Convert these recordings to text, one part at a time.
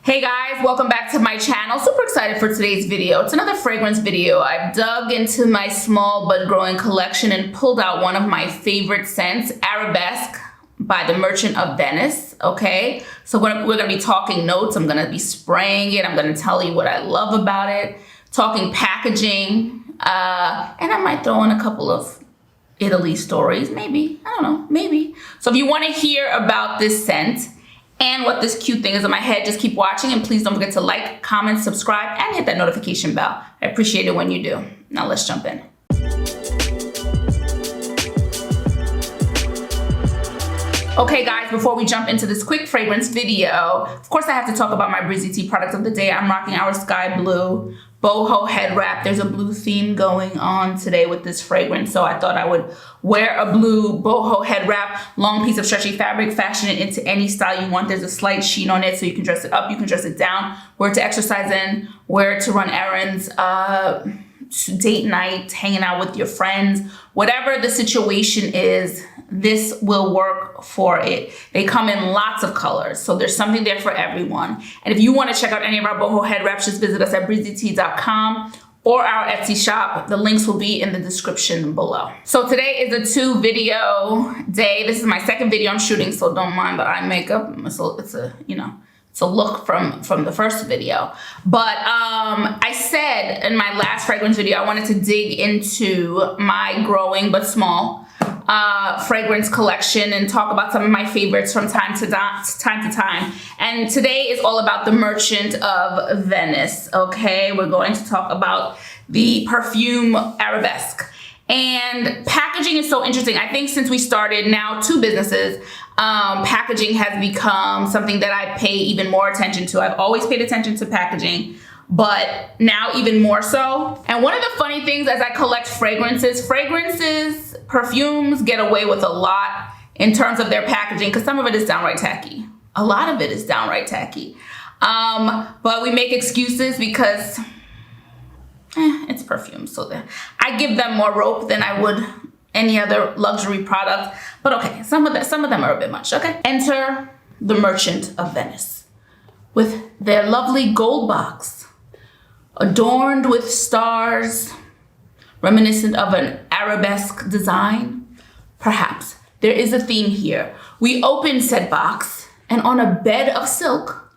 Hey guys, welcome back to my channel. Super excited for today's video. It's another fragrance video. I've dug into my small but growing collection and pulled out one of my favorite scents, Arabesque by the Merchant of Venice, okay? So we're gonna be talking notes. I'm gonna be spraying it. I'm gonna tell you what I love about it, talking packaging, and I might throw in a couple of Italy stories, maybe, I don't know, maybe. So if you wanna hear about this scent, and what this cute thing is on my head, just keep watching, and please don't forget to like, comment, subscribe, and hit that notification bell. I appreciate it when you do. Now let's jump in. Okay guys, before we jump into this quick fragrance video, of course I have to talk about my Breezy Tee product of the day. I'm rocking our sky blue boho head wrap. There's a blue theme going on today with this fragrance, so I thought I would wear a blue boho head wrap, long piece of stretchy fabric, fashion it into any style you want. There's a slight sheen on it, so you can dress it up, you can dress it down, wear it to exercise in, wear it to run errands, date night, hanging out with your friends, whatever the situation is, this will work for it. They come in lots of colors, so there's something there for everyone. And if you want to check out any of our boho head wraps, just visit us at breezytee.com or our Etsy shop. The links will be in the description below. So today is a 2 video day. This is my second video I'm shooting, so don't mind the eye makeup. It's a, you know, it's a look from the first video. But I said in my last fragrance video, I wanted to dig into my growing but small fragrance collection and talk about some of my favorites from time to time. And today is all about the Merchant of Venice, okay? We're going to talk about the perfume Arabesque. And packaging is so interesting. I think since we started now 2 businesses, packaging has become something that I pay even more attention to. I've always paid attention to packaging, but now even more so. And one of the funny things as I collect fragrances, perfumes get away with a lot in terms of their packaging because some of it is downright tacky. A lot of it is downright tacky. But we make excuses because it's perfume, so I give them more rope than I would any other luxury product. But okay, some of them are a bit much, okay? Enter the Merchant of Venice with their lovely gold box, adorned with stars, reminiscent of an arabesque design. Perhaps there is a theme here. We open said box, and on a bed of silk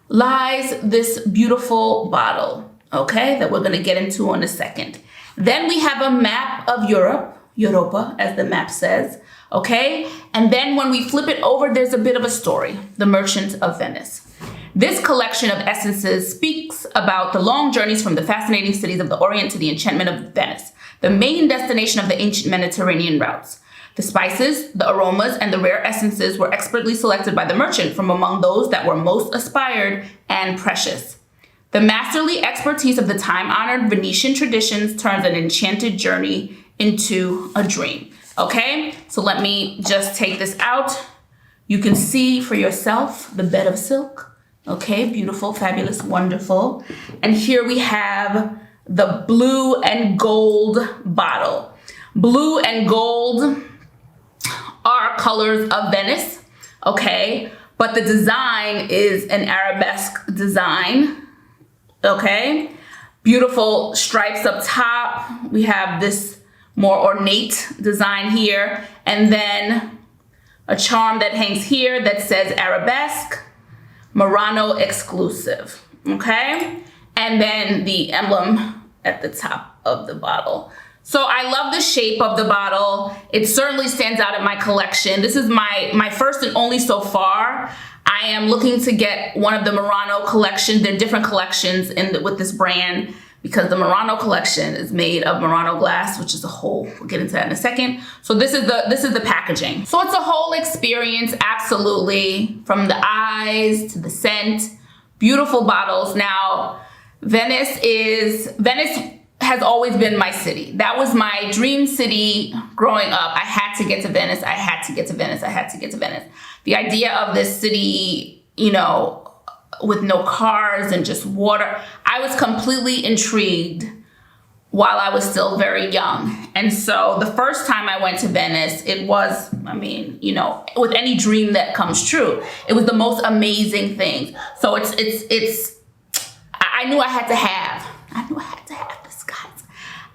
lies this beautiful bottle, okay, that we're gonna get into in a second. Then we have a map of Europe, Europa, as the map says, okay? And then when we flip it over, there's a bit of a story, the Merchant of Venice. This collection of essences speaks about the long journeys from the fascinating cities of the Orient to the enchantment of Venice, the main destination of the ancient Mediterranean routes. The spices, the aromas, and the rare essences were expertly selected by the merchant from among those that were most aspired and precious. The masterly expertise of the time-honored Venetian traditions turns an enchanted journey into a dream. Okay, so let me just take this out. You can see for yourself the bed of silk. Okay, beautiful, fabulous, wonderful. And here we have the blue and gold bottle. Blue and gold are colors of Venice, okay? But the design is an arabesque design, okay? Beautiful stripes up top. We have this more ornate design here, and then a charm that hangs here that says Arabesque, Murano exclusive, okay? And then the emblem at the top of the bottle. So I love the shape of the bottle. It certainly stands out in my collection. This is my first and only so far. I am looking to get one of the Murano collections. There are different collections with this brand, because the Murano collection is made of Murano glass, which is a whole, we'll get into that in a second. So this is the packaging. So it's a whole experience, absolutely, from the eyes to the scent. Beautiful bottles. Now, Venice has always been my city. That was my dream city growing up. I had to get to Venice. I had to get to Venice. I had to get to Venice. The idea of this city, you know, with no cars and just water. I was completely intrigued while I was still very young. And so the first time I went to Venice, it was, I mean, you know, with any dream that comes true, it was the most amazing thing. So I knew I had to have this, guys.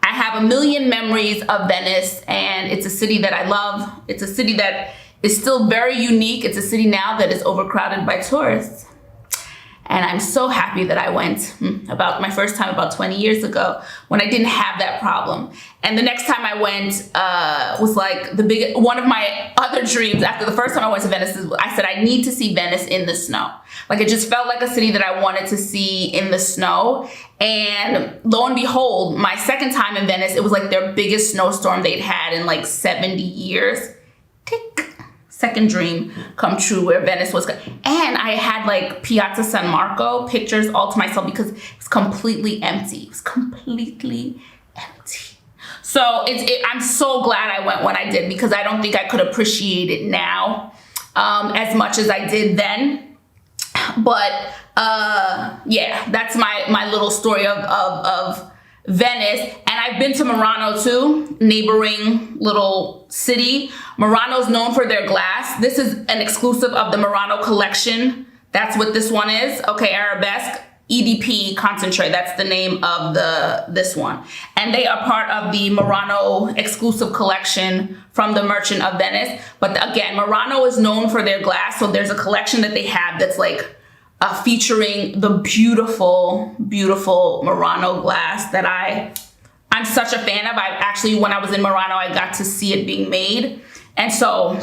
I have a million memories of Venice, and it's a city that I love. It's a city that is still very unique. It's a city now that is overcrowded by tourists. And I'm so happy that I went about my first time about 20 years ago when I didn't have that problem. And the next time I went was like one of my other dreams after the first time I went to Venice. I said, I need to see Venice in the snow. Like, it just felt like a city that I wanted to see in the snow. And lo and behold, my second time in Venice, it was like their biggest snowstorm they'd had in like 70 years. Tick. Second dream come true, where Venice was good. And I had like Piazza San Marco pictures all to myself because it was completely empty. It was completely empty. So I'm so glad I went when I did, because I don't think I could appreciate it now as much as I did then. But yeah, that's my little story of Venice. And I've been to Murano too, neighboring little city. Murano's known for their glass. This is an exclusive of the Murano collection. That's what this one is. Okay, Arabesque EDP concentrate. That's the name of this one. And they are part of the Murano exclusive collection from the Merchant of Venice. But again, Murano is known for their glass. So there's a collection that they have that's like featuring the beautiful, beautiful Murano glass that I'm such a fan of. I actually, when I was in Murano, I got to see it being made. And so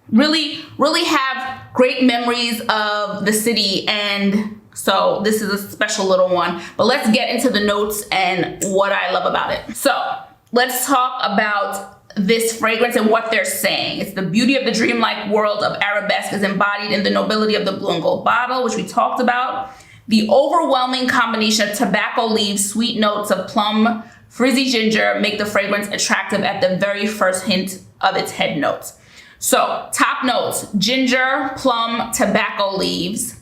really, really have great memories of the city. And so this is a special little one. But let's get into the notes and what I love about it. So let's talk about this fragrance and what they're saying. It's the beauty of the dreamlike world of Arabesque is embodied in the nobility of the blue and gold bottle, which we talked about. The overwhelming combination of tobacco leaves, sweet notes of plum, frizzy ginger make the fragrance attractive at the very first hint of its head notes. So top notes: ginger, plum, tobacco leaves.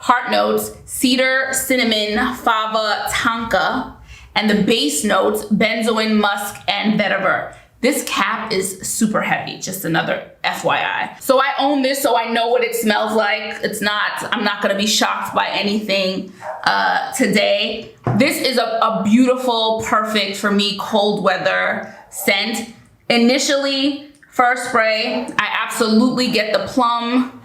Heart notes: cedar, cinnamon, fava, tonka. And the base notes: benzoin, musk, and vetiver. This cap is super heavy, just another FYI. So I own this, so I know what it smells like. I'm not gonna be shocked by anything today. This is a beautiful, perfect for me, cold weather scent. Initially, first spray, I absolutely get the plum.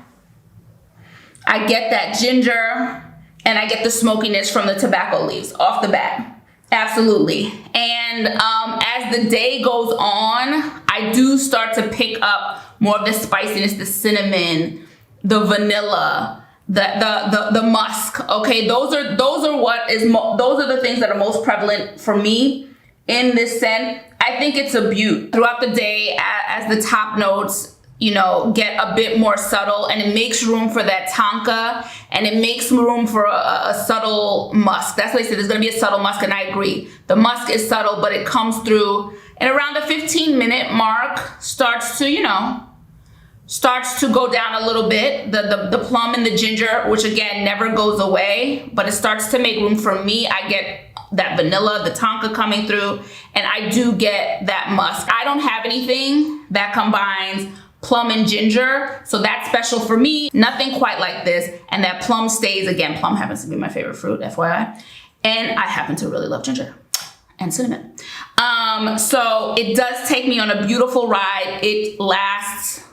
I get that ginger, and I get the smokiness from the tobacco leaves off the bat. Absolutely. And as the day goes on, I do start to pick up more of the spiciness, the cinnamon, the vanilla, the musk. Okay, those are the things that are most prevalent for me in this scent. I think it's a beaut. Throughout the day, as the top notes, you know, get a bit more subtle, and it makes room for that tonka, and it makes room for a subtle musk. That's what I said, there's gonna be a subtle musk, and I agree. The musk is subtle, but it comes through, and around the 15-minute mark starts to go down a little bit. The plum and the ginger, which again never goes away, but it starts to make room for me. I get that vanilla, the tonka coming through, and I do get that musk. I don't have anything that combines plum and ginger, so that's special for me. Nothing quite like this. And that plum stays. Again, plum happens to be my favorite fruit, FYI. And I happen to really love ginger and cinnamon. So it does take me on a beautiful ride. It lasts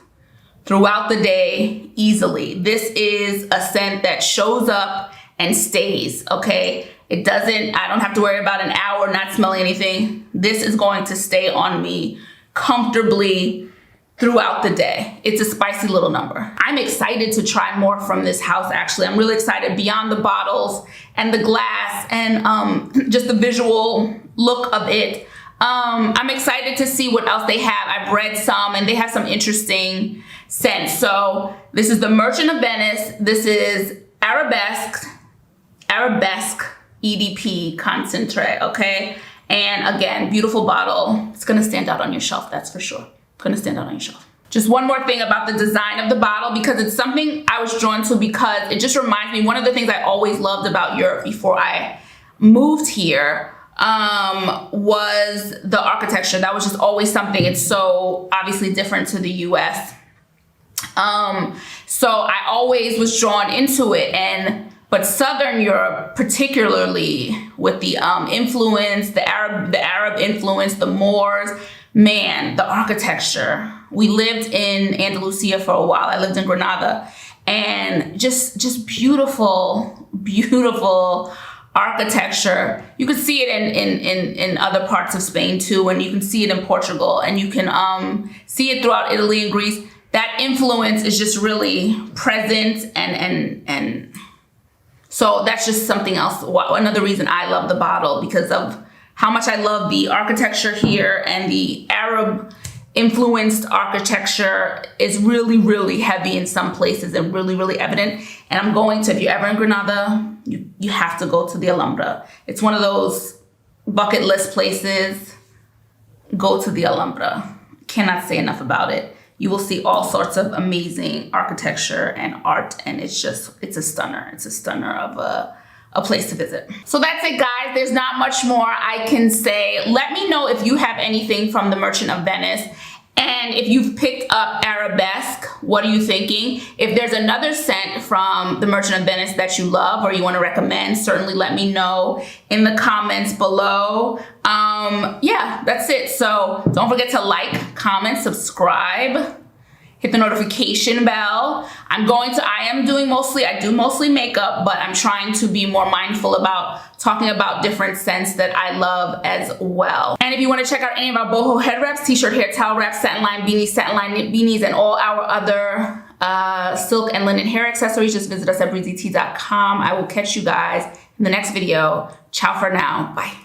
throughout the day easily. This is a scent that shows up and stays, okay? I don't have to worry about an hour not smelling anything. This is going to stay on me comfortably throughout the day. It's a spicy little number. I'm excited to try more from this house, actually. I'm really excited beyond the bottles and the glass and just the visual look of it. I'm excited to see what else they have. I've read some, and they have some interesting scents. So this is the Merchant of Venice. This is Arabesque EDP concentrate, okay? And again, beautiful bottle. It's gonna stand out on your shelf, that's for sure. Gonna stand out on your shelf. Just one more thing about the design of the bottle, because it's something I was drawn to, because it just reminds me, one of the things I always loved about Europe before I moved here was the architecture. That was just always something. It's so obviously different to the US. So I always was drawn into it. But Southern Europe, particularly with the influence, the Arab influence, the Moors, man, the architecture. We lived in Andalusia for a while. I lived in Granada, and just beautiful, beautiful architecture. You can see it in other parts of Spain too, and you can see it in Portugal, and you can see it throughout Italy and Greece. That influence is just really present, and so that's just something else. Another reason I love the bottle, because of how much I love the architecture here, and the Arab influenced architecture is really, really heavy in some places and really, really evident. And I'm going to, if you're ever in Granada, you have to go to the Alhambra. It's one of those bucket list places. Go to the Alhambra. Cannot say enough about it. You will see all sorts of amazing architecture and art, and it's a stunner. It's a stunner of a place to visit. So that's it, guys. There's not much more I can say. Let me know if you have anything from the Merchant of Venice, and if you've picked up Arabesque, what are you thinking? If there's another scent from the Merchant of Venice that you love or you want to recommend, certainly let me know in the comments below. Yeah, that's it. So don't forget to like, comment, subscribe, hit the notification bell. I do mostly makeup, but I'm trying to be more mindful about talking about different scents that I love as well. And if you want to check out any of our boho head wraps, t-shirt, hair towel wraps, satin line knit beanies, and all our other silk and linen hair accessories, just visit us at breezytee.com. I will catch you guys in the next video. Ciao for now. Bye.